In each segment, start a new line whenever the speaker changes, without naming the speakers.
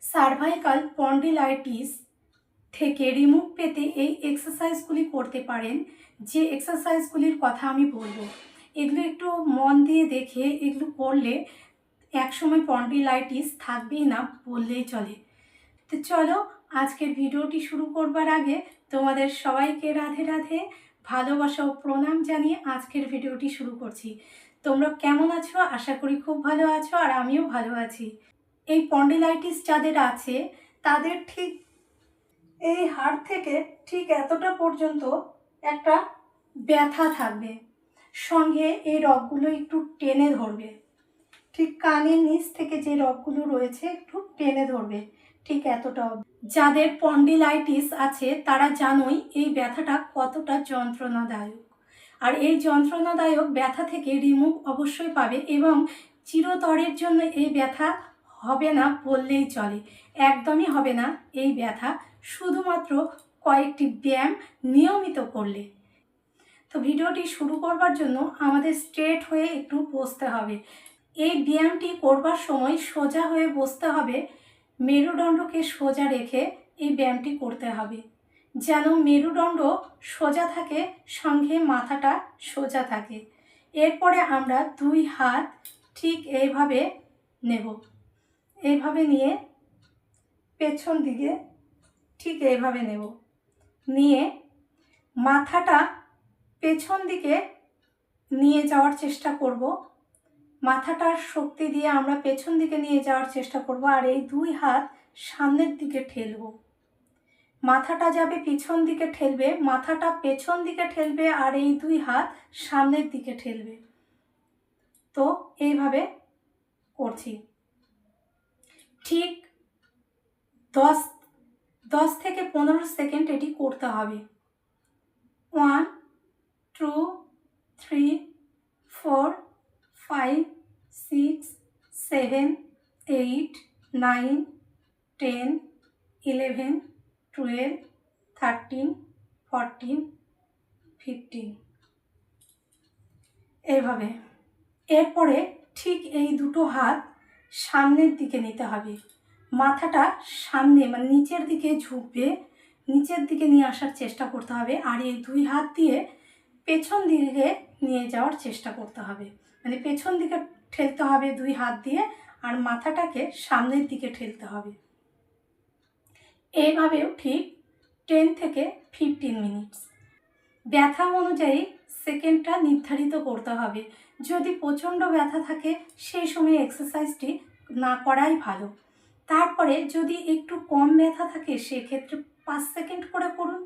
Cervical spondylitis থেকে remove পেতে এই এক্সারসাইজগুলি করতে পারেন। যে এক্সারসাইজগুলির কথা আমি বলবো, এগুলো একটু মন দিয়ে দেখে এগুলো করলে একসময় স্পন্ডিলাইটিস থাকবেই না বললেই চলে। তো চলো, আজকের ভিডিওটি শুরু করবার আগে তোমাদের সবাইকে রাধে রাধে, ভালোবাসা ও প্রণাম জানিয়ে আজকের ভিডিওটি শুরু করছি। তোমরা কেমন আছো? আশা করি খুব ভালো আছো, আর আমিও ভালো আছি। এই স্পন্ডিলাইটিস যাদের আছে তাদের ঠিক এই হাড় থেকে ঠিক এতটা পর্যন্ত একটা ব্যথা থাকবে, সঙ্গে এই রগগুলো একটু টেনে ধরবে, ঠিক কানের নিচ থেকে যে রগগুলো রয়েছে একটু টেনে ধরবে, ঠিক এতটা। যাদের স্পন্ডিলাইটিস আছে তারা জানোই এই ব্যথাটা কতটা যন্ত্রণাদায়ক, আর এই যন্ত্রণাদায়ক ব্যথা থেকে রিমুভ অবশ্যই পাবে, এবং চিরতরের জন্য এই ব্যথা হবে না বললেই চলে। একদমই হবে না এই ব্যথা, শুধুমাত্র কয়েকটি ব্যায়াম নিয়মিত করলে। তো ভিডিওটি শুরু করবার জন্য আমাদের স্ট্রেট হয়ে একটু বসতে হবে। এই ব্যায়ামটি করবার সময় সোজা হয়ে বসতে হবে, মেরুদণ্ডকে সোজা রেখে এই ব্যায়ামটি করতে হবে, যেন মেরুদণ্ড সোজা থাকে, সঙ্গে মাথাটা সোজা থাকে। এরপরে আমরা দুই হাত ঠিক এইভাবে নেব, এইভাবে নিয়ে পেছন দিকে ঠিক এইভাবে নেব, নিয়ে মাথাটা পেছন দিকে নিয়ে যাওয়ার চেষ্টা করব। মাথাটার শক্তি দিয়ে আমরা পেছন দিকে নিয়ে যাওয়ার চেষ্টা করব, আর এই দুই হাত সামনের দিকে ঠেলব। মাথাটা যাবে পিছন দিকে ঠেলবে, মাথাটা পেছন দিকে ঠেলবে, আর এই দুই হাত সামনের দিকে ঠেলবে। তো এইভাবে করছি, ঠিক 10 থেকে 15 সেকেন্ড এটি করতে হবে। 1 2 3 4 5 6 7 8 9 10 11 12 13 14 15 এইভাবে। এরপরে ঠিক এই দুটো হাত সামনের দিকে নিতে হবে, মাথাটা সামনে মানে নিচের দিকে ঝুঁকবে, নিচের দিকে নিয়ে আসার চেষ্টা করতে হবে, আর এই দুই হাত দিয়ে পেছন দিকে নিয়ে যাওয়ার চেষ্টা করতে হবে, মানে পেছন দিকে ঠেলতে হবে দুই হাত দিয়ে, আর মাথাটাকে সামনের দিকে ঠেলতে হবে। এইভাবেও ঠিক 10 থেকে 15 মিনিটস। ব্যথা অনুযায়ী সেকেন্ডটা নির্ধারিত করতে হবে। যদি প্রচণ্ড ব্যথা থাকে সেই সময় এক্সারসাইজটি না করাই ভালো। তারপরে যদি একটু কম ব্যথা থাকে সেক্ষেত্রে 5 সেকেন্ড করে করুন,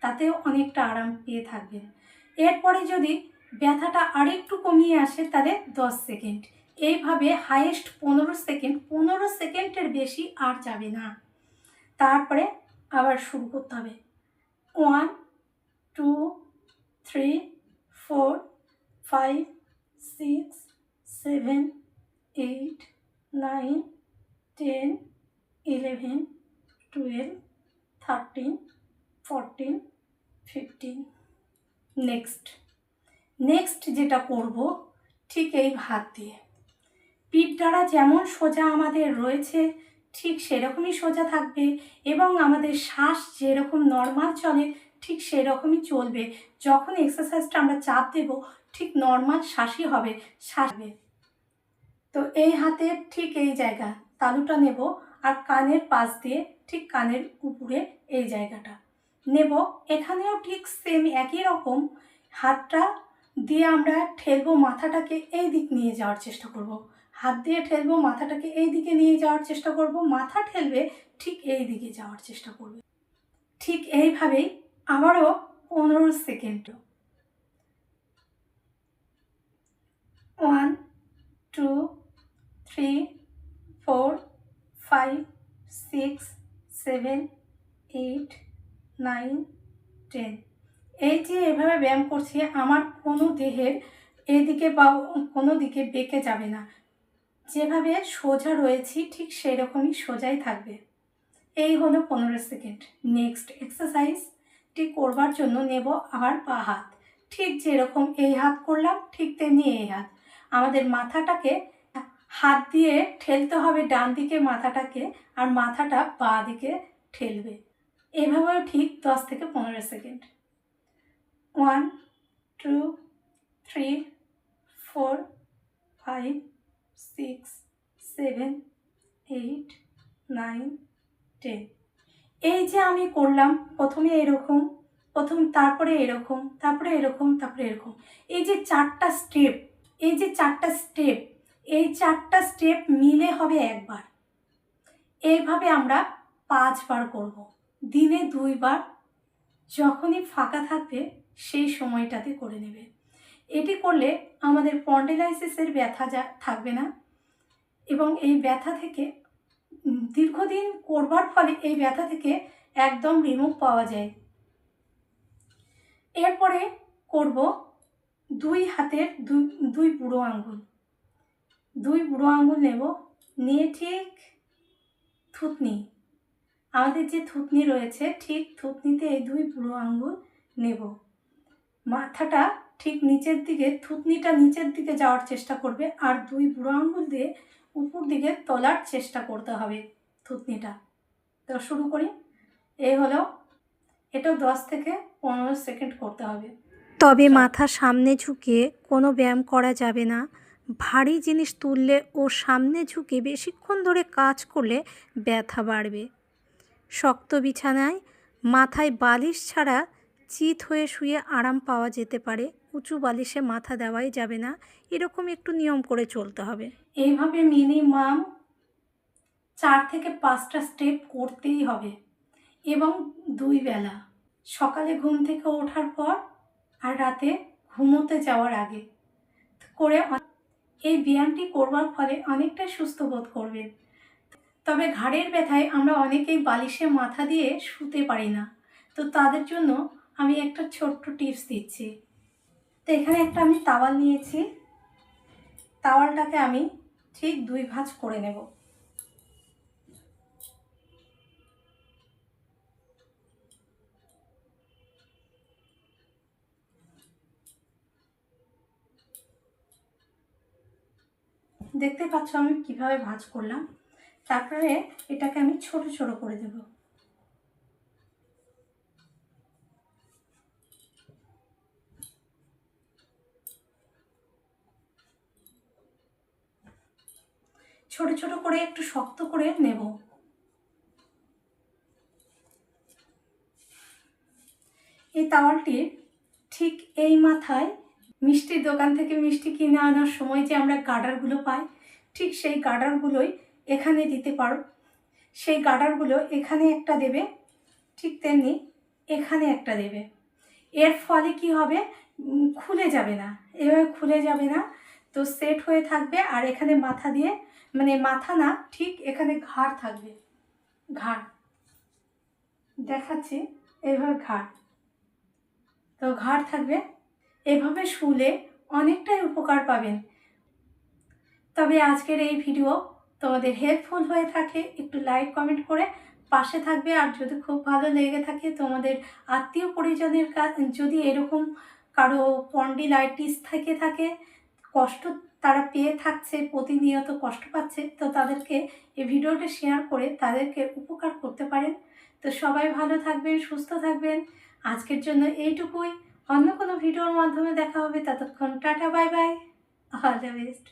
তাতেও অনেকটা আরাম পেয়ে থাকবেন। এরপরে যদি ব্যথাটা আরেকটু কমিয়ে আসে তাহলে 10 সেকেন্ড। এইভাবে হাইয়েস্ট 15 সেকেন্ড, 15 সেকেন্ডের বেশি আর যাবে না। তারপরে আবার শুরু করতে হবে। 1 2 3 4 5 6 7 8 9 10 11 12 13 14 15। নেক্সট যেটা করব, ঠিক এই হাত দিয়ে পিঠ দ্বারা যেমন সোজা আমাদের রয়েছে ঠিক সেরকমই সোজা থাকবে, এবং আমাদের শ্বাস যেরকম নর্মাল চলে ঠিক সেরকমই চলবে। যখন এক্সারসাইজটা আমরা চাপ দেব ঠিক নর্মাল শ্বাসই হবে, শ্বাসবে। তো এই হাতে ঠিক এই জায়গা তালুটা নেব, আর কানের পাশ দিয়ে ঠিক কানের উপরে এই জায়গাটা নেব। এখানেও ঠিক সেম একই রকম হাতটা দিয়ে আমরা ঠেলবো, মাথাটাকে এই দিক নিয়ে যাওয়ার চেষ্টা করব। হাত দিয়ে ঠেলবো, মাথাটাকে এই দিকে নিয়ে যাওয়ার চেষ্টা করব, মাথা ঠেলবে ঠিক এই দিকে যাওয়ার চেষ্টা করবে। ঠিক এইভাবেই আবারও 15 সেকেন্ড। 1 2 3 4 5 6 7 8 9 10। এই যে এভাবে ব্যায়াম করছি, আমার কোনো দেহের এদিকে বা কোনো দিকে বেঁকে যাবে না, যেভাবে সোজা রয়েছি ঠিক সেই রকমই সোজাই থাকবে। এই হলো 15 সেকেন্ড। নেক্সট এক্সারসাইজটি করবার জন্য নেব আবার বা হাত, ঠিক যেরকম এই হাত করলাম ঠিক তেমনি এই হাত। আমাদের মাথাটাকে হাত দিয়ে ঠেলতে হবে ডান দিকে মাথাটাকে, আর মাথাটা বাঁ দিকে ঠেলবে। এভাবেও ঠিক 10 থেকে 15 সেকেন্ড। 1 2 3 4 5 6 7 8 9 10। এই যে আমি করলাম, প্রথমে এরকম, তারপরে এরকম, তারপরে এরকম, তারপরে এরকম, এই যে 4টা স্টেপ, এই 4টা স্টেপ মিলে হবে একবার। এইভাবে আমরা 5 বার করব, দিনে 2 বার। যখনই ফাঁকা থাকবে সেই সময়টাতে করে নেবে। এটি করলে আমাদের স্পন্ডিলাইসিসের ব্যথা থাকবে না, এবং এই ব্যথা থেকে দীর্ঘদিন করবার ফলে এই ব্যথা থেকে একদম রিমুভ পাওয়া যায়। এরপরে করব 2 হাতের দুই বুড়ো আঙ্গুল। 2 বুড়ো আঙ্গুল নেব, নিয়ে ঠিক থুতনি, আমাদের যে থুতনি রয়েছে ঠিক থুতনিতে এই 2 বুড়ো আঙ্গুল নেব। মাথাটা ঠিক নিচের দিকে, থুতনিটা নিচের দিকে যাওয়ার চেষ্টা করবে, আর 2 বুড়ো আঙ্গুল দিয়ে উপর দিকে তোলার চেষ্টা করতে হবে থুতনিটা। তো শুরু করি। এই হলো, এটা 10 থেকে 15 সেকেন্ড করতে হবে।
তবে মাথা সামনে ঝুঁকে কোনো ব্যায়াম করা যাবে না। ভারী জিনিস তুললে ও সামনে ঝুঁকে বেশিক্ষণ ধরে কাজ করলে ব্যথা বাড়বে। শক্ত বিছানায় মাথায় বালিশ ছাড়া চিত হয়ে শুয়ে আরাম পাওয়া যেতে পারে। উঁচু বালিশে মাথা দেওয়াই যাবে না। এরকম একটু নিয়ম করে চলতে হবে।
এইভাবে মিনিমাম 4 থেকে 5টা স্টেপ করতেই হবে, এবং 2 বেলা, সকালে ঘুম থেকে ওঠার পর আর রাতে ঘুমোতে যাওয়ার আগে করে। এই ব্যায়ামটি করবার ফলে অনেকটাই সুস্থ বোধ করবেন। তবে ঘাড়ের ব্যথায় আমরা অনেকেই বালিশে মাথা দিয়ে শুতে পারি না, তো তাদের জন্য আমি একটা ছোট্ট টিপস দিচ্ছি। তো এখানে একটা আমি তাওয়াল নিয়েছি, তাওয়ালটাকে আমি ঠিক 2 ভাঁজ করে নেব। দেখতে পাচ্ছ আমি কিভাবে ভাঁজ করলাম। তারপরে এটাকে আমি ছোট ছোট করে দেব। ছোট ছোট করে একটু শক্ত করে নেব। এই তাওয়ালটির ঠিক এই মাথায় মিষ্টির দোকান থেকে মিষ্টি কিনে আনার সময় যে আমরা গার্ডারগুলো পাই, ঠিক সেই গার্ডারগুলোই এখানে দিতে পারো। সেই গার্ডারগুলো এখানে একটা দেবে, ঠিক তেমনি এখানে একটা দেবে। এর ফলে কি হবে, খুলে যাবে না, এভাবে খুলে যাবে না, তো সেট হয়ে থাকবে। আর এখানে মাথা দিয়ে, মানে মাথা না, ঠিক এখানে ঘাড় থাকবে, ঘাড় দেখাচ্ছি, এইভাবে ঘাড়, তো ঘাড় থাকবে। এভাবে শুলে অনেকটাই উপকার পাবেন। তবে আজকের এই ভিডিও তোমাদের হেল্পফুল হয়ে থাকে একটু লাইক কমেন্ট করে পাশে থাকবে। আর যদি খুব ভালো লেগে থাকে তোমাদের আত্মীয় পরিজনের যদি এরকম কারো স্পন্ডিলাইটিস থেকে থাকে, কষ্ট তারা পেয়ে থাকছে, প্রতিনিয়ত কষ্ট পাচ্ছে, তো তাদেরকে এই ভিডিওটা শেয়ার করে তাদেরকে উপকার করতে পারেন। তো সবাই ভালো থাকবেন, সুস্থ থাকবেন। আজকের জন্য এইটুকুই। অন্য কোনো ভিডিওর মাধ্যমে দেখা হবে, ততক্ষণ tata, bye bye, all the best.